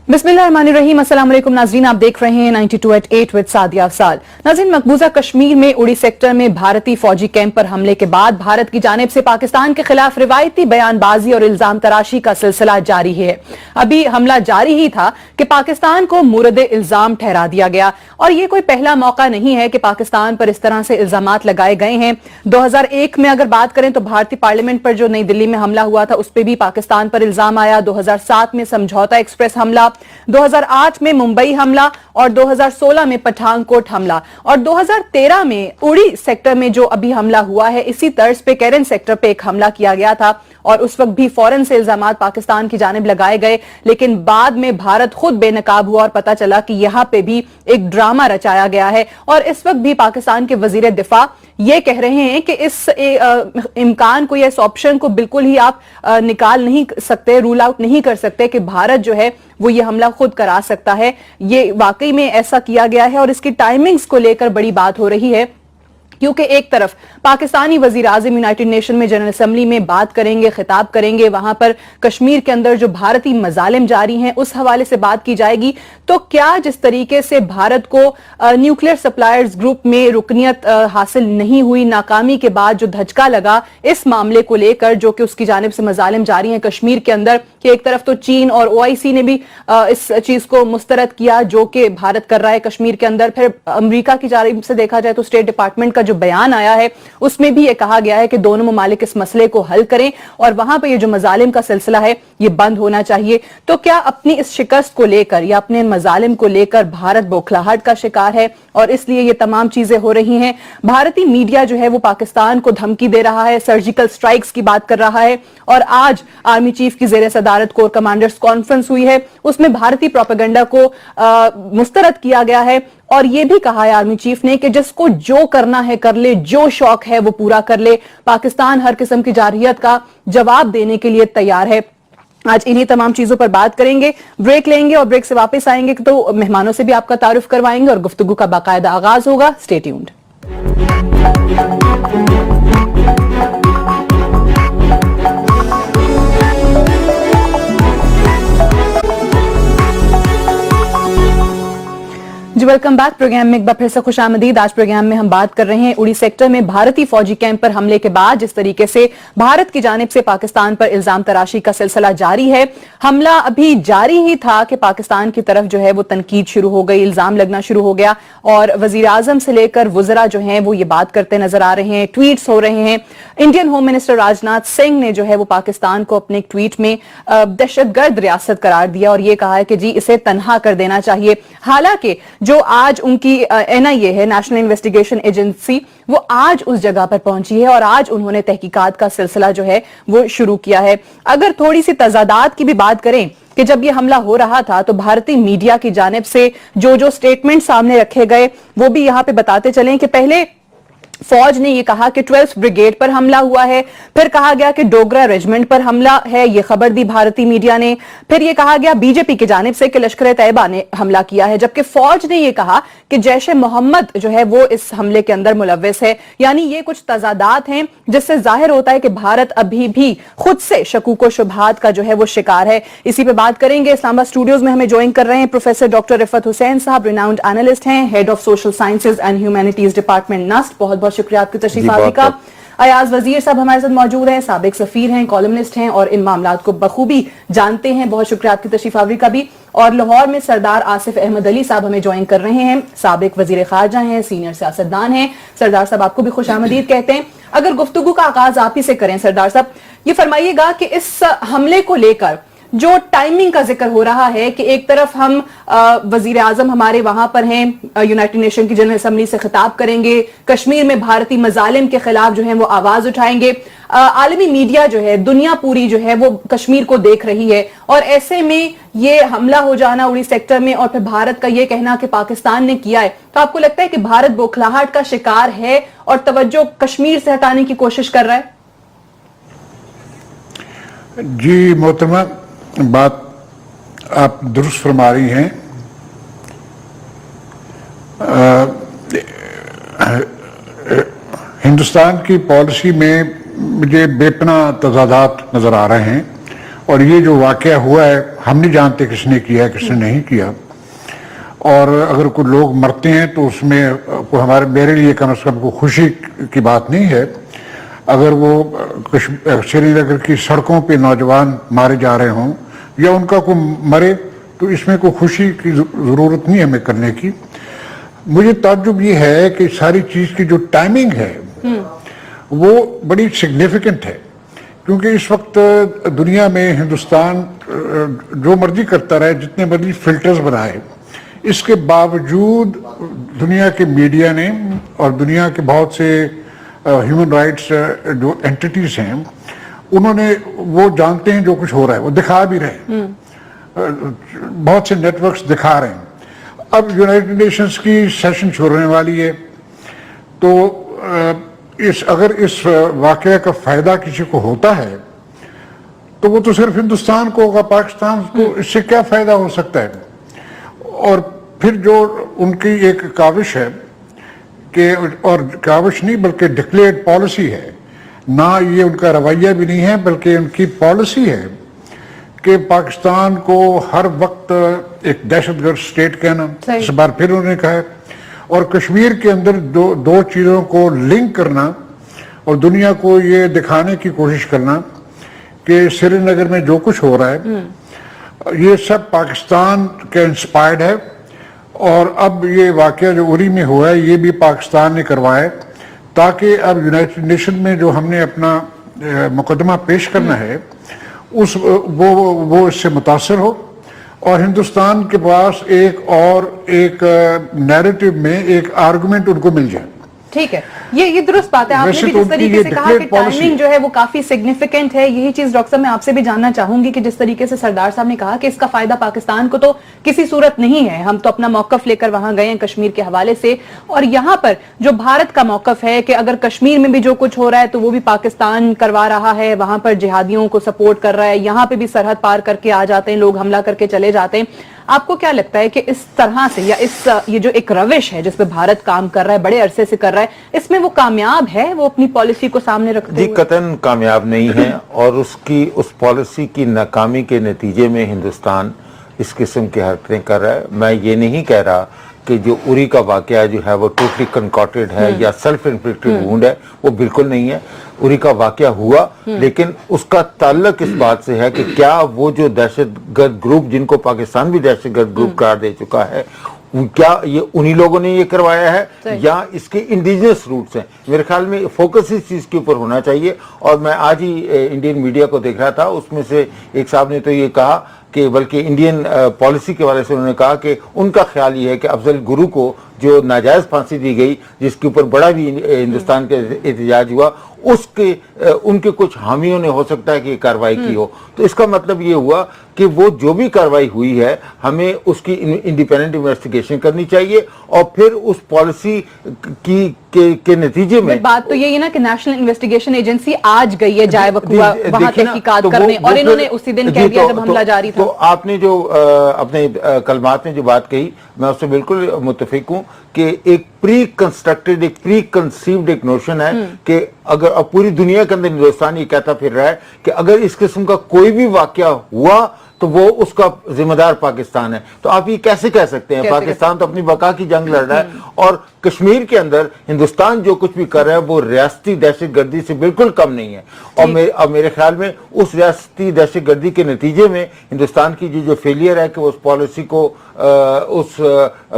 बिस्मिल्लाहिर्रहमानिर्रहीम। अस्सलाम वालेकुम नाज़रीन, आप देख रहे हैं 92@8 विद सादिया अफसाल। नाज़रीन, मकबूजा कश्मीर में उड़ी सेक्टर में भारतीय फौजी कैंप पर हमले के बाद भारत की जानिब से पाकिस्तान के खिलाफ रिवायती बयानबाजी और इल्जाम तराशी का सिलसिला जारी है। अभी हमला जारी ही था कि पाकिस्तान को मुर्द इल्जाम ठहरा दिया गया और ये कोई पहला मौका नहीं है कि पाकिस्तान पर इस तरह से इल्जामात लगाए गए हैं। 2001 में अगर बात करें तो भारतीय पार्लियामेंट पर जो नई दिल्ली में हमला हुआ था उस पर भी पाकिस्तान पर इल्जाम आया। 2007 में समझौता एक्सप्रेस हमला, 2008 में मुंबई हमला और 2016 में पठानकोट हमला और 2013 में उड़ी सेक्टर में जो अभी हमला हुआ है इसी तर्ज पे कैरन सेक्टर पे एक हमला किया गया था और उस वक्त भी फौरन से इल्जामात पाकिस्तान की जानिब लगाए गए, लेकिन बाद में भारत खुद बेनकाब हुआ और पता चला कि यहां पे भी एक ड्रामा रचाया गया है। और इस वक्त भी पाकिस्तान के वजीर दिफा ये कह रहे हैं कि इस इम्कान को या इस ऑप्शन को बिल्कुल ही आप निकाल नहीं सकते, रूल आउट नहीं कर सकते कि भारत जो है वो ये हमला खुद करा सकता है। ये वाकई में ऐसा किया गया है और इसकी टाइमिंग्स को लेकर बड़ी बात हो रही है, क्योंकि एक तरफ पाकिस्तानी वजीर आज़म यूनाइटेड नेशन में जनरल असेंबली में बात करेंगे, खिताब करेंगे, वहां पर कश्मीर के अंदर जो भारतीय मजालिम जारी हैं उस हवाले से बात की जाएगी। तो क्या जिस तरीके से भारत को न्यूक्लियर सप्लायर्स ग्रुप में रुकनियत हासिल नहीं हुई, नाकामी के बाद जो धचका लगा इस मामले को लेकर जो कि उसकी जानिब से मजालिम जारी हैं कश्मीर के अंदर, कि एक तरफ तो चीन और OIC ने भी इस चीज को मुस्तरद किया जो कि भारत कर रहा है कश्मीर के अंदर, फिर अमेरिका की जानिब से देखा जाए तो स्टेट डिपार्टमेंट का जो बयान आया है उसमें भी ये कहा गया है कि दोनों ममालिक इस मसले को हल करें और वहां पर ये जो मजालिम का सिलसिला है ये बंद होना चाहिए। तो क्या अपनी इस शिकस्त को लेकर या अपने मजालिम को लेकर भारत बौखलाहट का शिकार है और इसलिए ये तमाम चीजें हो रही हैं? भारतीय मीडिया जो है वो पाकिस्तान को धमकी दे रहा है, सर्जिकल स्ट्राइक्स की बात कर रहा है और आज आर्मी चीफ की जेर सदारत कोर कमांडर्स कॉन्फ्रेंस हुई है, उसमें भारतीय प्रोपेगेंडा को मुस्तरद किया गया है और यह भी कहा है आर्मी चीफ ने कि जिसको जो करना है कर ले, जो शौक है वो पूरा कर ले, पाकिस्तान हर किस्म की जारहियत का जवाब देने के लिए तैयार है। आज इन्हीं तमाम चीजों पर बात करेंगे, ब्रेक लेंगे और ब्रेक से वापस आएंगे तो मेहमानों से भी आपका तारुफ करवाएंगे और गुफ्तगू का बाकायदा आगाज होगा। Stay tuned. जी वेलकम बैक। प्रोग्राम में एक बार फिर से खुश आमदीद। आज प्रोग्राम में हम बात कर रहे हैं उड़ी सेक्टर में भारतीय फौजी कैंप पर हमले के बाद जिस तरीके से भारत की जानिब से पाकिस्तान पर इल्जाम तराशी का सिलसिला जारी है। हमला अभी जारी ही था कि पाकिस्तान की तरफ जो है वो तनकीद शुरू हो गई, इल्जाम लगना शुरू हो गया और वजीर आजम से लेकर वुज़रा जो हैं वो ये बात करते नजर आ रहे हैं, ट्वीट्स हो रहे हैं। Indian home minister Rajnath Singh ने जो है वो पाकिस्तान को अपने एक ट्वीट में दहशतगर्द रियासत करार दिया और ये कहा है कि जी इसे तनहा कर देना चाहिए। हालांकि जो आज उनकी NIA है, नेशनल इन्वेस्टिगेशन एजेंसी, वो आज उस जगह पर पहुंची है और आज उन्होंने तहकीकात का सिलसिला जो है वो शुरू किया है। अगर थोड़ी सी तजादात की भी बात करें कि जब ये हमला हो रहा था तो भारतीय मीडिया की जानिब से जो जो स्टेटमेंट सामने रखे गए वो भी यहां पे बताते चलें कि पहले फौज ने यह कहा कि 12th ब्रिगेड पर हमला हुआ है, फिर कहा गया कि डोगरा रेजिमेंट पर हमला है, यह खबर दी भारतीय मीडिया ने, फिर यह कहा गया बीजेपी की जानिब से कि लश्कर तैयबा ने हमला किया है, जबकि फौज ने यह कहा कि जैश ए मोहम्मद जो है वो इस हमले के अंदर मुलव्विस है। यानी ये कुछ तजादात हैं जिससे जाहिर होता है कि भारत अभी भी खुद से शकूक व शुबहात का जो है वो शिकार है। इसी पे बात करेंगे। इस्लामाबाद स्टूडियोज में हमें ज्वाइन कर रहे हैं professor doctor Rifat Hussain sahab, renowned analyst हैं, head of social sciences and humanities department NUST. बहुत बहुत शुक्रिया आपकी तशरीफ आने का। अयाज वजीर साहब हमारे साथ मौजूद हैं, साबिक सफीर हैं, कॉलमनिस्ट हैं और इन मामलात को बखूबी जानते हैं। बहुत शुक्रिया आपकी तशरीफ आवरी का भी। और लाहौर में सरदार आसिफ अहमद अली साहब हमें ज्वाइन कर रहे हैं, साबिक वजीर खारजा हैं, सीनियर सियासतदान हैं। सरदार साहब आपको भी खुश आमदीद कहते हैं। अगर गुफ्तगू का आगाज आप ही से करें सरदार साहब, ये फरमाइएगा कि इस हमले को लेकर जो टाइमिंग का जिक्र हो रहा है कि एक तरफ हम वजीर आजम हमारे वहां पर हैं, यूनाइटेड नेशन की जनरल असेंबली से खिताब करेंगे, कश्मीर में भारतीय मजालिम के खिलाफ जो है वो आवाज उठाएंगे, आलमी मीडिया जो है, दुनिया पूरी जो है वो कश्मीर को देख रही है और ऐसे में ये हमला हो जाना उड़ी सेक्टर में और फिर भारत का ये कहना कि पाकिस्तान ने किया है, तो आपको लगता है कि भारत बौखलाहट का शिकार है और तवज्जो कश्मीर से हटाने की कोशिश कर रहा है? जी मोहतरमा, बात आप दुरुस्त फरमा रही हैं। हिंदुस्तान की पॉलिसी में मुझे बेपना तजादात नज़र आ रहे हैं اور یہ جو واقعہ ہوا ہے ہم نہیں جانتے کس نے کیا ہے کس نے نہیں کیا، اور اگر کوئی لوگ مرتے ہیں تو اس میں میرے لیے کم از کم کوئی خوشی کی بات نہیں ہے۔ اگر وہ سری نگر کی سڑکوں پہ نوجوان مارے جا رہے ہوں یا ان کا کوئی مرے تو اس میں کوئی خوشی کی ضرورت نہیں ہمیں کرنے کی۔ مجھے تعجب یہ ہے کہ ساری چیز کی جو ٹائمنگ ہے وہ بڑی سگنیفیکنٹ ہے، کیونکہ اس وقت دنیا میں ہندوستان جو مرضی کرتا رہے، جتنے مرضی فلٹرز بنائے، اس کے باوجود دنیا کے میڈیا نے اور دنیا کے بہت سے ہیومن رائٹس جو اینٹیٹیز ہیں انہوں نے وہ جانتے ہیں جو کچھ ہو رہا ہے، وہ دکھا بھی رہے ہیں، بہت سے نیٹ ورکس دکھا رہے ہیں۔ اب یونائٹڈ نیشنز کی سیشن شروع ہونے والی ہے، تو اگر اس واقعہ کا فائدہ کسی کو ہوتا ہے تو وہ تو صرف ہندوستان کو ہوگا، پاکستان کو اس سے کیا فائدہ ہو سکتا ہے؟ اور پھر جو ان کی ایک کاوش ہے کہ، اور کاوش نہیں بلکہ ڈکلیئرڈ پالیسی ہے، نہ یہ ان کا رویہ بھی نہیں ہے بلکہ ان کی پالیسی ہے کہ پاکستان کو ہر وقت ایک دہشت گرد اسٹیٹ کہنا، اس بار پھر انہوں نے کہا ہے، اور کشمیر کے اندر دو چیزوں کو لنک کرنا اور دنیا کو یہ دکھانے کی کوشش کرنا کہ سری نگر میں جو کچھ ہو رہا ہے یہ سب پاکستان کے انسپائرڈ ہے، اور اب یہ واقعہ جو اری میں ہوا ہے یہ بھی پاکستان نے کروایا ہے، تاکہ اب یونائٹڈ نیشن میں جو ہم نے اپنا مقدمہ پیش کرنا ہے وہ اس سے متاثر ہو، اور ہندوستان کے پاس ایک نیریٹو میں ایک آرگومنٹ ان کو مل جائے۔ ٹھیک ہے، یہ درست بات ہے۔ آپ نے بھی جس طریقے سے کہا کہ ٹائمنگ جو ہے وہ کافی سگنیفیکنٹ ہے، یہی چیز ڈاکٹر صاحب میں آپ سے بھی جاننا چاہوں گی کہ جس طریقے سے سردار صاحب نے کہا کہ اس کا فائدہ پاکستان کو تو کسی صورت نہیں ہے، ہم تو اپنا موقف لے کر وہاں گئے ہیں کشمیر کے حوالے سے، اور یہاں پر جو بھارت کا موقف ہے کہ اگر کشمیر میں بھی جو کچھ ہو رہا ہے تو وہ بھی پاکستان کروا رہا ہے، وہاں پر جہادیوں کو سپورٹ کر رہا ہے، یہاں پہ بھی سرحد پار کر کے آ جاتے ہیں لوگ، حملہ کر کے چلے جاتے ہیں۔ آپ کو کیا لگتا ہے کہ اس طرح سے یا یہ جو ایک روش ہے جس پہ بھارت کام کر رہا ہے، بڑے عرصے سے کر رہا ہے، اس میں وہ کامیاب ہے، وہ اپنی پالیسی کو سامنے رکھتے ہوئے؟ جی قطعاً کامیاب نہیں ہے، اور اس پالیسی کی ناکامی کے نتیجے میں ہندوستان اس قسم کی حرکتیں کر رہا ہے۔ میں یہ نہیں کہہ رہا کہ جو اری کا واقعہ جو ہے وہ ٹوٹلی کنکاٹڈ ہے یا سیلف انفلکٹڈ وونڈ ہے، وہ بالکل نہیں ہے۔ اری کا واقعہ ہوا، لیکن اس کا تعلق اس بات سے ہے کہ کیا وہ جو دہشت گرد گروپ جن کو پاکستان بھی دہشت گرد گروپ قرار دے چکا ہے، کیا یہ انہی لوگوں نے یہ کروایا ہے یا اس کے انڈیجنس روٹس ہیں؟ میرے خیال میں فوکس اس چیز کے اوپر ہونا چاہیے۔ اور میں آج ہی انڈین میڈیا کو دیکھ رہا تھا، اس میں سے ایک صاحب نے تو یہ کہا کہ بلکہ انڈین پالیسی کے حوالے سے انہوں نے کہا کہ ان کا خیال یہ ہے کہ افضل گرو کو جو ناجائز پھانسی دی گئی، جس کے اوپر بڑا بھی ہندوستان کے احتجاج ہوا، ان کے کچھ حامیوں نے ہو سکتا ہے کہ یہ کارروائی کی ہو۔ تو اس کا مطلب یہ ہوا کہ وہ جو بھی کارروائی ہوئی ہے ہمیں اس کی انڈیپینڈنٹ انویسٹیگیشن کرنی چاہیے، اور پھر اس پالیسی کے نتیجے میں بات تو یہی نا کہ نیشنل انویسٹیگیشن ایجنسی آج گئی ہے جائے وقوع وہاں تحقیقات کرنے، اور انہوں نے اسی دن کہہ دیا جب حملہ جاری تھا۔ تو آپ نے جو اپنے کلمات میں جو بات کہی، میں اس سے بالکل متفق ہوں کہ ایک پری کنسٹرکٹڈ، ایک پری کنسیوڈ ایک نوشن ہے کہ اگر اب پوری دنیا کے اندر ہندوستان یہ کہتا پھر رہا ہے کہ اگر اس قسم کا کوئی بھی واقعہ ہوا تو وہ اس کا ذمہ دار پاکستان ہے۔ تو آپ یہ کیسے کہہ سکتے ہیں؟ پاکستان تو اپنی بقا کی جنگ لڑ رہا ہے، اور کشمیر کے اندر ہندوستان جو کچھ بھی کر رہا ہے وہ ریاستی دہشت گردی سے بالکل کم نہیں ہے۔ اور میرے خیال میں اس ریاستی دہشت گردی کے نتیجے میں ہندوستان کی جو فیلئر ہے کہ وہ اس پالیسی کو، اس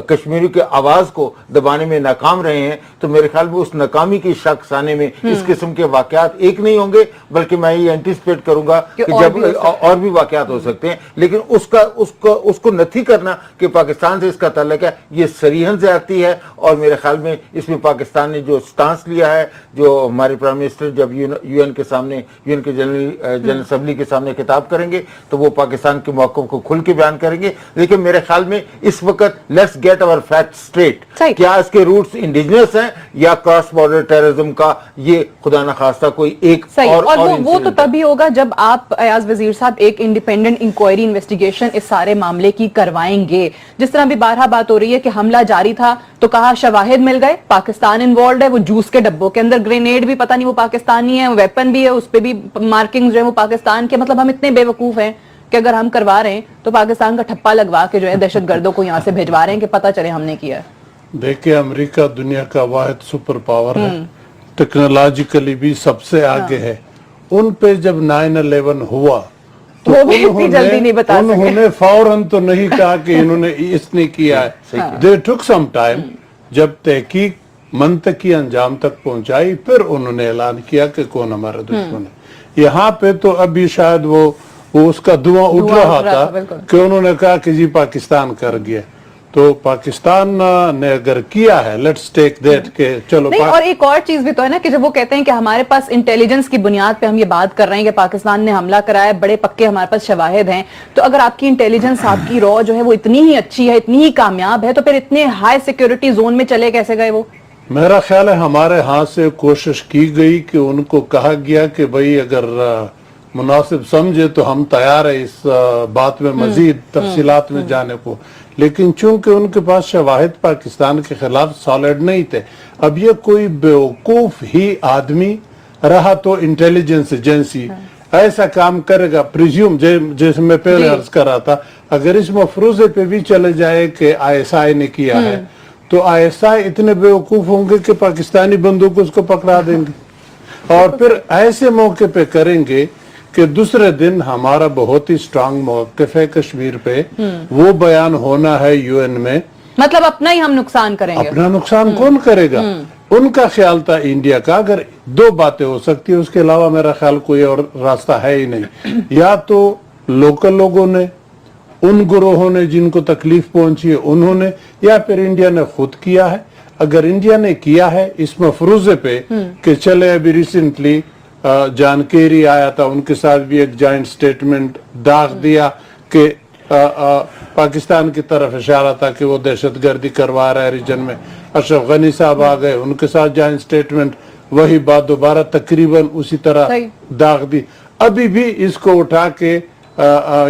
کشمیری کے آواز کو دبانے میں ناکام رہے ہیں، تو میرے خیال میں اس ناکامی کی شک سانے میں اس قسم کے واقعات ایک نہیں ہوں گے، بلکہ میں یہ اینٹیسپیٹ کروں گا کہ جب اور بھی واقعات ہو سکتے ہیں۔ لیکن اس کو نتھی کرنا کہ پاکستان سے اس کا تعلق ہے، یہ صریحاً زیادتی ہے۔ اور میرے خیال میں اس میں پاکستان نے جو سٹانس لیا ہے، جو ہمارے پرائم منسٹر جب یو این کے سامنے، یو این کے جنرل اسمبلی کے سامنے خطاب کریں گے تو وہ پاکستان کے موقف کو کھل کے بیان کریں گے۔ لیکن میرے خیال میں اس وقت لیٹس گیٹ اور فیکٹ اسٹریٹ، کیا اس کے روٹس انڈیجنس ہیں یا کراس بارڈر ٹیررزم کا یہ خدا نخواستہ کوئی ایک اور وہ تو تبھی ہوگا جب آپ ایاز وزیر صاحب ایک انڈیپینڈنٹ انکوائری انویسٹیگیشن اس سارے معاملے کی کروائیں گے. جس طرح بھی بارہا بات ہو رہی ہے کہ حملہ جاری تھا تو کہا شواہد مل گئے, پاکستان انوالوڈ ہے, وہ جوس کے ڈبوں کے اندر گرینیڈ بھی پتہ نہیں وہ پاکستانی ہے, ویپن بھی ہے, اس پہ بھی مارکنگ جو ہے وہ پاکستان کے. مطلب ہم اتنے بے وقوف ہیں کہ اگر ہم کروا رہے ہیں تو پاکستان کا ٹھپا لگوا کے جو ہے دہشت گردوں کو یہاں سے بھیجوا رہے ہیں کہ پتہ چلے ہم نے کیا ہے. دیکھیں امریکہ دنیا کا واحد سپر پاور ہے, ٹیکنالوجیکلی بھی سب سے آگے ہے. ان پہ جب 9/11 ہوا تو وہ بھی اتنی جلدی نہیں بتا سکے. انہوں نے فوراً تو نہیں کہا کہ انہوں نے اس نے کیا ہے. They took some time. جب تحقیق منطقی انجام تک پہنچائی پھر انہوں نے اعلان کیا کہ کون ہمارا دشمن ہے. یہاں پہ تو ابھی شاید وہ اس کا دھواں اٹھ رہا تھا کہ انہوں نے کہا کہ جی پاکستان کر گیا. تو پاکستان نے اگر کیا ہے لیٹس ٹیک دیٹ کہ چلو. نہیں, اور ایک اور چیز بھی تو ہے نا کہ جب وہ کہتے ہیں کہ ہمارے پاس انٹیلیجنس کی بنیاد پہ ہم یہ بات کر رہے ہیں کہ پاکستان نے حملہ کرایا, بڑے پکے ہمارے پاس شواہد ہیں, تو اگر آپ کی انٹیلیجنس, آپ کی رو جو ہے وہ اتنی ہی اچھی ہے, اتنی ہی کامیاب ہے, تو پھر اتنے ہائی سیکیورٹی زون میں چلے کیسے گئے وہ؟ میرا خیال ہے ہمارے ہاں سے کوشش کی گئی کہ ان کو کہا گیا کہ بھئی اگر مناسب سمجھے تو ہم تیار ہیں اس بات میں مزید تفصیلات میں جانے کو, لیکن چونکہ ان کے پاس شواہد پاکستان کے خلاف سالڈ نہیں تھے. اب یہ کوئی بیوقوف ہی آدمی رہا تو انٹیلیجنس ایجنسی ایسا کام کرے گا. پریزیوم جیسے میں پہلے عرض کر رہا تھا, اگر اس مفروضے پہ بھی چلے جائے کہ ISI نے کیا ہے تو ISI اتنے بیوقوف ہوں گے کہ پاکستانی بندوق اس کو پکڑا دیں گے, اور پھر ایسے موقع پہ کریں گے کہ دوسرے دن ہمارا بہت ہی سٹرانگ موقف ہے کشمیر پہ, وہ بیان ہونا ہے UN میں. مطلب اپنا ہی ہم نقصان کریں گے. اپنا نقصان کون کرے گا؟ ان کا خیال تھا انڈیا کا اگر دو باتیں ہو سکتی ہیں, اس کے علاوہ میرا خیال کوئی اور راستہ ہے ہی نہیں. یا تو لوکل لوگوں نے, ان گروہوں نے جن کو تکلیف پہنچی ہے انہوں نے, یا پھر انڈیا نے خود کیا ہے. اگر انڈیا نے کیا ہے اس مفروضے پہ کہ چلے ابھی ریسنٹلی جان کیری آیا تھا, ان کے ساتھ بھی ایک جوائنٹ سٹیٹمنٹ داغ دیا کہ پاکستان کی طرف اشارہ تھا کہ وہ دہشت گردی کروا رہا ہے ریجن میں. اشرف غنی صاحب آ گئے, ان کے ساتھ جوائنٹ سٹیٹمنٹ, وہی بات دوبارہ تقریباً اسی طرح داغ دی. ابھی بھی اس کو اٹھا کے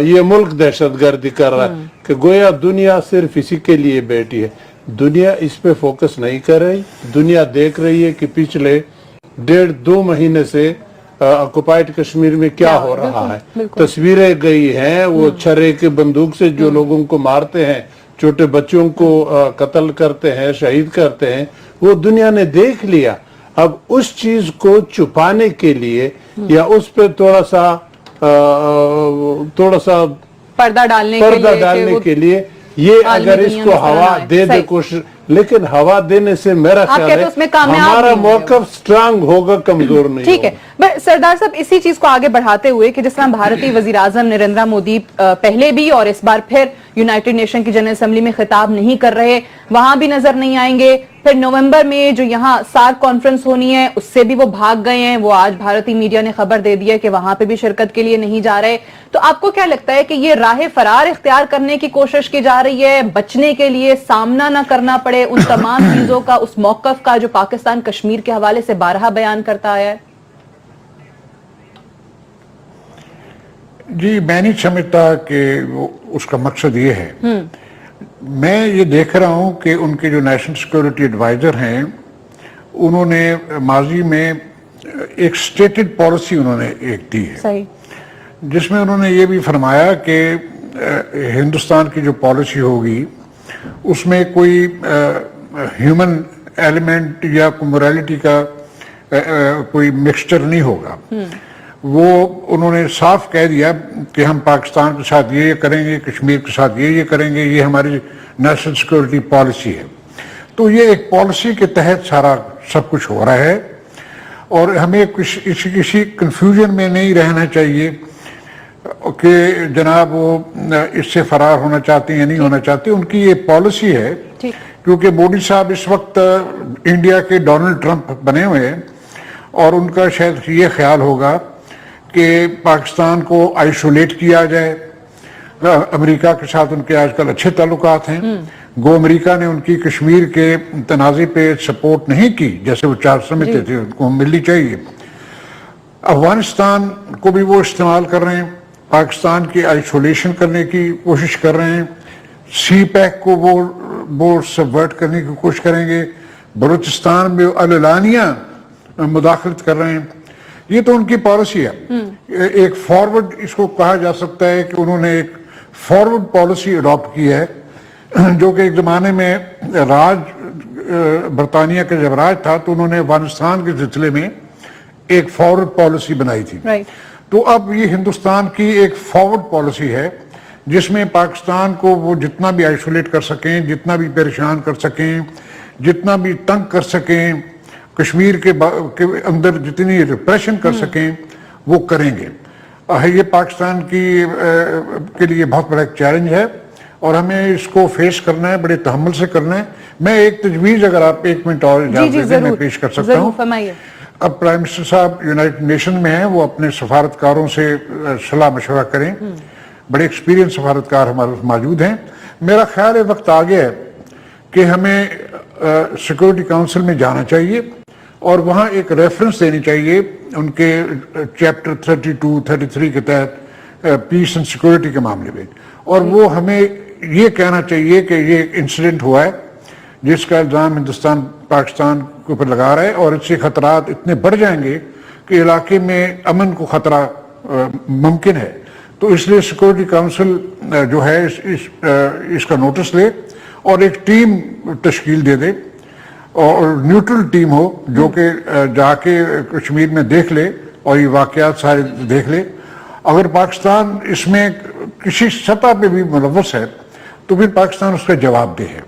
یہ ملک دہشت گردی کر رہا ہے کہ گویا دنیا صرف اسی کے لیے بیٹھی ہے. دنیا اس پہ فوکس نہیں کر رہی. دنیا دیکھ رہی ہے کہ پچھلے 1.5-2 مہینے سے آکوپائڈ کشمیر میں کیا ہو رہا ہے. تصویریں گئی ہیں وہ چھرے کے بندوق سے جو لوگوں کو مارتے ہیں, چھوٹے بچوں کو قتل کرتے ہیں, شہید کرتے ہیں, وہ دنیا نے دیکھ لیا. اب اس چیز کو چھپانے کے لیے یا اس پہ تھوڑا سا پردہ ڈالنے کے لیے یہ اگر اس کو ہوا دے دے کوشش, لیکن ہوا دینے سے میرا خیال ہے ہمارا موقف سٹرانگ ہوگا, کمزور نہیں. ٹھیک ہے سردار صاحب, اسی چیز کو آگے بڑھاتے ہوئے کہ جس طرح بھارتی وزیر اعظم نریندر مودی پہلے بھی اور اس بار پھر یونائٹڈ نیشن کی جنرل اسمبلی میں خطاب نہیں کر رہے, وہاں بھی نظر نہیں آئیں گے. پھر نومبر میں جو یہاں سارک کانفرنس ہونی ہے اس سے بھی وہ بھاگ گئے ہیں. وہ آج بھارتی میڈیا نے خبر دے دی ہے کہ وہاں پہ بھی شرکت کے لیے نہیں جا رہے. تو آپ کو کیا لگتا ہے کہ یہ راہ فرار اختیار کرنے کی کوشش کی جا رہی ہے, بچنے کے لیے, سامنا نہ کرنا پڑے ان تمام چیزوں کا, اس موقف کا جو پاکستان کشمیر کے حوالے سے بارہا بیان کرتا آیا ہے؟ جی میں نہیں سمجھتا کہ اس کا مقصد یہ ہے. میں یہ دیکھ رہا ہوں کہ ان کے جو نیشنل سیکورٹی ایڈوائزر ہیں انہوں نے ماضی میں ایک سٹیٹڈ پالیسی انہوں نے ایک دی ہے, جس میں انہوں نے یہ بھی فرمایا کہ ہندوستان کی جو پالیسی ہوگی اس میں کوئی ہیومن ایلیمنٹ یا موریلٹی کا کوئی مکسچر نہیں ہوگا. وہ انہوں نے صاف کہہ دیا کہ ہم پاکستان کے ساتھ یہ کریں گے, کشمیر کے ساتھ یہ کریں گے, یہ ہماری نیشنل سیکورٹی پالیسی ہے. تو یہ ایک پالیسی کے تحت سارا سب کچھ ہو رہا ہے, اور ہمیں کسی کنفیوژن میں نہیں رہنا چاہیے کہ جناب وہ اس سے فرار ہونا چاہتے ہیں یا نہیں ہونا چاہتے. ان کی یہ پالیسی ہے, کیونکہ مودی صاحب اس وقت انڈیا کے ڈونلڈ ٹرمپ بنے ہوئے ہیں, اور ان کا شاید یہ خیال ہوگا کہ پاکستان کو آئسولیٹ کیا جائے. امریکہ کے ساتھ ان کے آج کل اچھے تعلقات ہیں, گو امریکہ نے ان کی کشمیر کے تنازع پہ سپورٹ نہیں کی جیسے وہ سمجھتے تھے, ان کو ملنی چاہیے. افغانستان کو بھی وہ استعمال کر رہے ہیں, पाकिस्तान की आइसोलेशन करने की कोशिश कर रहे हैं, सी पैक को वो सबवर्ट करने की कोशिश करेंगे, बलूचिस्तान में अलानिया मुदाखलत कर रहे हैं। ये तो उनकी पॉलिसी है। एक फॉरवर्ड इसको कहा जा सकता है कि उन्होंने एक फॉरवर्ड पॉलिसी अडॉप्ट की है, जो कि एक जमाने में बरतानिया का जब राज था तो उन्होंने अफगानिस्तान के सिलसिले में एक फॉरवर्ड पॉलिसी बनाई थी। तो अब ये हिंदुस्तान की एक फॉरवर्ड पॉलिसी है जिसमें पाकिस्तान को वो जितना भी आइसोलेट कर सकें, जितना भी परेशान कर सकें, जितना भी तंग कर सकें, कश्मीर के अंदर जितनी रिप्रेशन कर सकें वो करेंगे। ये पाकिस्तान के लिए बहुत बड़ा एक चैलेंज है और हमें इसको फेस करना है, बड़े तहम्मुल से करना है। मैं एक तजवीज़, अगर आप 1 मिनट और इजाज़त दें, मैं पेश कर सकता हूँ। अब प्राइम मिनिस्टर साहब यूनाइटेड नेशन में हैं, वो अपने सफारतकारों से सलाह मशवरा करें। बड़े एक्सपीरियंस सफारतकार हमारे मौजूद हैं। मेरा ख्याल है वक्त आ गया है कि हमें सिक्योरिटी काउंसिल में जाना चाहिए और वहाँ एक रेफरेंस देनी चाहिए उनके चैप्टर 32, 33 के तहत पीस एंड सिक्योरिटी के मामले में, और वो हमें ये कहना चाहिए कि ये इंसिडेंट हुआ है जिसका इल्ज़ाम हिंदुस्तान पाकिस्तान के ऊपर लगा रहा है और इससे खतरात इतने बढ़ जाएंगे कि इलाके में अमन को खतरा मुमकिन है। तो इसलिए सिक्योरिटी काउंसिल जो है इसका नोटिस ले और एक टीम तश्कील दे दे और न्यूट्रल टीम हो जो कि जाके कश्मीर में देख ले और ये वाक़यात सारे देख ले। अगर पाकिस्तान इसमें किसी सतह पे भी मुलव्वस है तो फिर पाकिस्तान उसका जवाब दे है।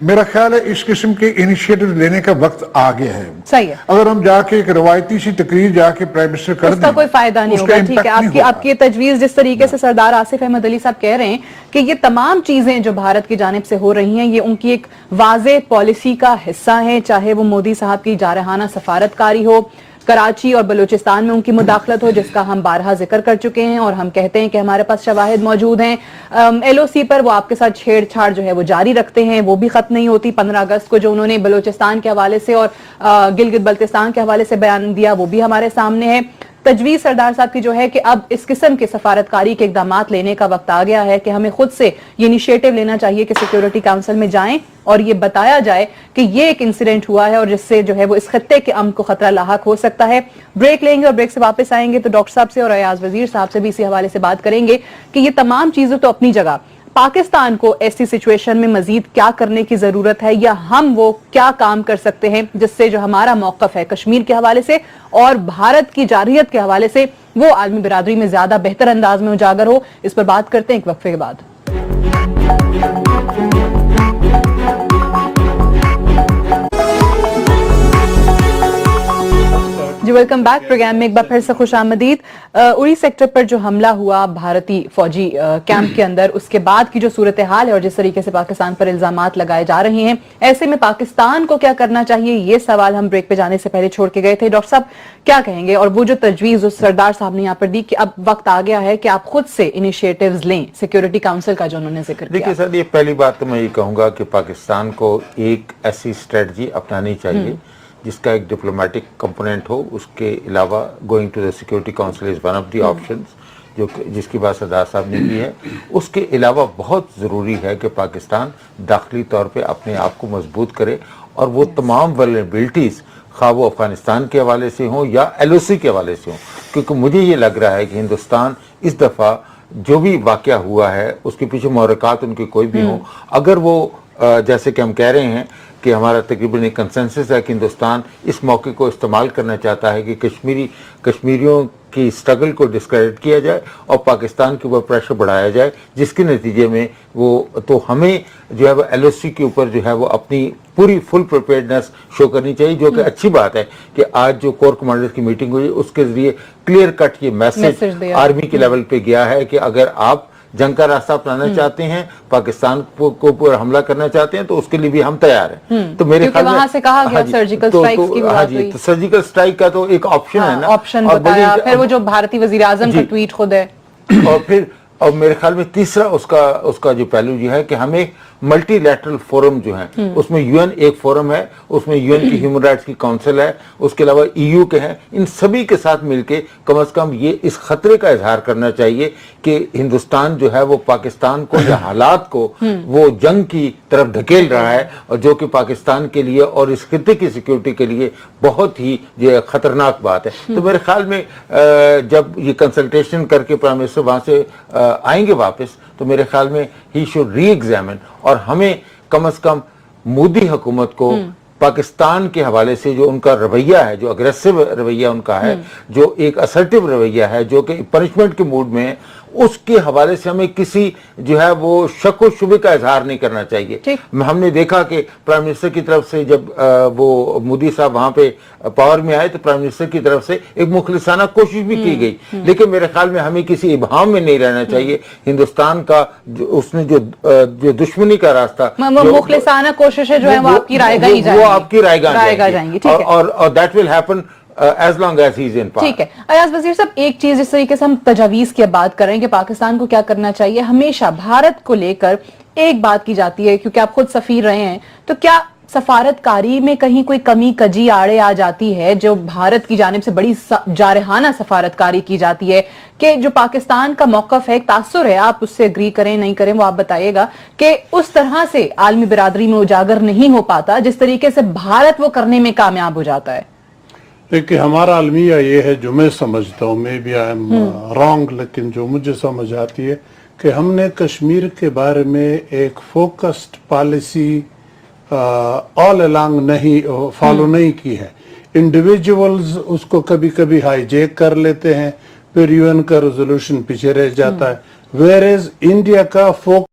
मेरा ख्याल है इस किस्म के इनिशिएटिव लेने का वक्त आ गया है। सही है। अगर हम जाके एक रवायती सी तकरीर जाके प्राइम मिनिस्टर कर दें, उसका कोई फायदा नहीं होगा। ठीक है, आपकी तजवीज जिस तरीके से सरदार आसिफ अहमद अली साहब कह रहे हैं कि ये तमाम चीजें जो भारत की जानिब से हो रही हैं ये उनकी एक वाज़ेह पॉलिसी का हिस्सा है, चाहे वो मोदी साहब की जारहाना सफारतकारी हो, कराची और बलूचिस्तान में उनकी मुदाखलत हो जिसका हम बारहा जिक्र कर चुके हैं और हम कहते हैं कि हमारे पास शवाहिद मौजूद हैं। LOC पर वो आपके साथ छेड़छाड़ जो है वो जारी रखते हैं, वो भी खत्म नहीं होती। 15 अगस्त को जो उन्होंने बलूचिस्तान के हवाले से और गिलगित बल्तिस्तान के हवाले से बयान दिया वो भी हमारे सामने है। तजवीज सरदार साहब की जो है कि अब इस किस्म के सफारतकारी के इकदामात लेने का वक्त आ गया है कि हमें खुद से ये इनिशिएटिव लेना चाहिए कि सिक्योरिटी काउंसिल में जाएं और ये बताया जाए कि ये एक इंसिडेंट हुआ है और जिससे जो है वो इस खत्ते के अमन को खतरा लाहक हो सकता है। ब्रेक लेंगे और ब्रेक से वापस आएंगे तो डॉक्टर साहब से और अयाज वजीर साहब से भी इसी हवाले से बात करेंगे कि ये तमाम चीजें तो अपनी जगह, पाकिस्तान को ऐसी सिचुएशन में मजीद क्या करने की जरूरत है या हम वो क्या काम कर सकते हैं जिससे जो हमारा मौकफ है कश्मीर के हवाले से और भारत की जारहियत के हवाले से वो आलमी बिरादरी में ज्यादा बेहतर अंदाज में उजागर हो। इस पर बात करते हैं एक वक्फे के बाद। जी वेलकम बैक। प्रोग्राम में एक बार फिर से खुश आमदीद। उड़ी सेक्टर पर जो हमला हुआ भारतीय फौजी कैंप के अंदर, उसके बाद की जो सूरत हाल है और जिस तरीके से पाकिस्तान पर इल्जामात लगाए जा रहे हैं, ऐसे में पाकिस्तान को क्या करना चाहिए, ये सवाल हम ब्रेक पे जाने से पहले छोड़ के गए थे। डॉक्टर साहब क्या कहेंगे? और वो जो तजवीज उस सरदार साहब ने यहाँ पर दी कि अब वक्त आ गया है कि आप खुद से इनिशिएटिव्स लें, सिक्योरिटी काउंसिल का जो उन्होंने जिक्र किया। देखिए सर, ये पहली बात तो मैं ये कहूंगा कि पाकिस्तान को एक ऐसी स्ट्रेटजी अपनानी चाहिए जिसका एक डिप्लोमेटिक कंपोनेंट हो, उसके अलावा going to the security council is one of the options जिसकी बात सरदार साहब ने की है। उसके अलावा बहुत ज़रूरी है कि पाकिस्तान दाखिली तौर पे अपने आप को मजबूत करे और वो तमाम वल्नरेबिलिटीज़ खा वो अफगानिस्तान के हवाले से हों या LOC के हवाले से हों, क्योंकि मुझे ये लग रहा है कि हिंदुस्तान इस दफ़ा जो भी वाक़या हुआ है उसके पीछे महरक़ात उनके कोई भी हों, अगर वो जैसे कि हम कह रहे हैं कि हमारा तकरीबन एक कंसेंसस है कि हिंदुस्तान इस मौके को इस्तेमाल करना चाहता है कि कश्मीरियों की स्ट्रगल को डिस्क्रेडिट किया जाए और पाकिस्तान के ऊपर प्रेशर बढ़ाया जाए, जिसके नतीजे में वो तो हमें जो है वो LOC के ऊपर जो है वो अपनी पूरी फुल प्रिपेयर्डनेस शो करनी चाहिए, जो कि अच्छी बात है कि आज जो कोर कमांडर की मीटिंग हुई उसके जरिए क्लियर कट ये मैसेज आर्मी के लेवल पे गया है कि अगर आप जंग का रास्ता अपनाना चाहते हैं, पाकिस्तान को ऊपर हमला करना चाहते हैं तो उसके लिए भी हम तैयार हैं। तो मेरे ख्याल में वहां से कहा गया सर्जिकल स्ट्राइक की बात हुई, तो सर्जिकल स्ट्राइक का तो एक ऑप्शन है ना, ऑप्शन बताया। फिर वो जो भारतीय वजीर आजम का ट्वीट खुद है, और फिर और मेरे ख्याल में तीसरा उसका जो पहलू जो है कि हमें मल्टीलैटरल फोरम जो हैं, उसमें यूएन एक फोरम है, उसमें यूएन की ह्यूमन राइट्स की काउंसिल है, उसके अलावा ईयू के हैं, इन सभी के साथ मिलके कम से कम ये इस खतरे का इजहार करना चाहिए कि हिंदुस्तान जो है वो पाकिस्तान को या हालात को वो जंग की तरफ ढकेल रहा है, और जो कि पाकिस्तान के लिए और इस खित्ते की सिक्योरिटी के लिए बहुत ही ये खतरनाक बात है। तो मेरे ख्याल में जब ये कंसल्टेशन करके प्राइम मिनिस्टर वहां से आएंगे वापस, तो मेरे ख्याल में ही शुड री एग्जामिन, और हमें कम से कम मोदी हुकूमत को पाकिस्तान के हवाले से जो उनका रवैया है, जो अग्रेसिव रवैया उनका है, जो एक असर्टिव रवैया है, जो कि पनिशमेंट के मूड में है, उसके हवाले से हमें किसी जो है वो शक व शुबे का इजहार नहीं करना चाहिए। हमने देखा कि प्राइम मिनिस्टर की तरफ से जब वो मोदी साहब वहां पे पावर में आए, तो प्राइम मिनिस्टर की तरफ से एक मुखलिसाना कोशिश भी की गई, लेकिन मेरे ख्याल में हमें किसी इबाम में नहीं रहना चाहिए। हिंदुस्तान का उसने जो दुश्मनी का रास्ता, मुखलिसाना कोशिशें जो है वो आपकी रायगाही जाएंगी, वो आपकी रायगाह जाएंगी, ठीक है, और that will happen as long as he is in power. ठीक है। अयाज वजीर साहब, एक चीज जिस तरीके से हम तजावीज की बात कर रहे हैं कि पाकिस्तान को क्या करना चाहिए, हमेशा भारत को लेकर एक बात की जाती है, क्योंकि आप खुद सफीर रहे हैं, तो क्या सफारतकारी में कहीं कोई कमी कजी आड़े आ जाती है, जो भारत की जानिब से बड़ी जारहाना सफारतकारी की जाती है, कि जो पाकिस्तान का मौकफ है, एक तासुर है, आप उससे एग्री करें नहीं करें वो आप बताइएगा, कि उस तरह से आलमी बिरादरी में उजागर नहीं हो पाता जिस तरीके से भारत वो करने में कामयाब हो जाता है? देखिए, हमारा अलमिया ये है, जो मैं समझता हूँ, maybe I am wrong, लेकिन जो मुझे समझ आती है कि हमने कश्मीर के बारे में एक फोकस्ड पॉलिसी ऑल अलोंग नहीं फॉलो नहीं की है। इंडिविजुअल्स उसको कभी कभी हाईजेक कर लेते हैं, फिर यूएन का रेजोल्यूशन पीछे रह जाता है, वेयर एज इंडिया का फोकस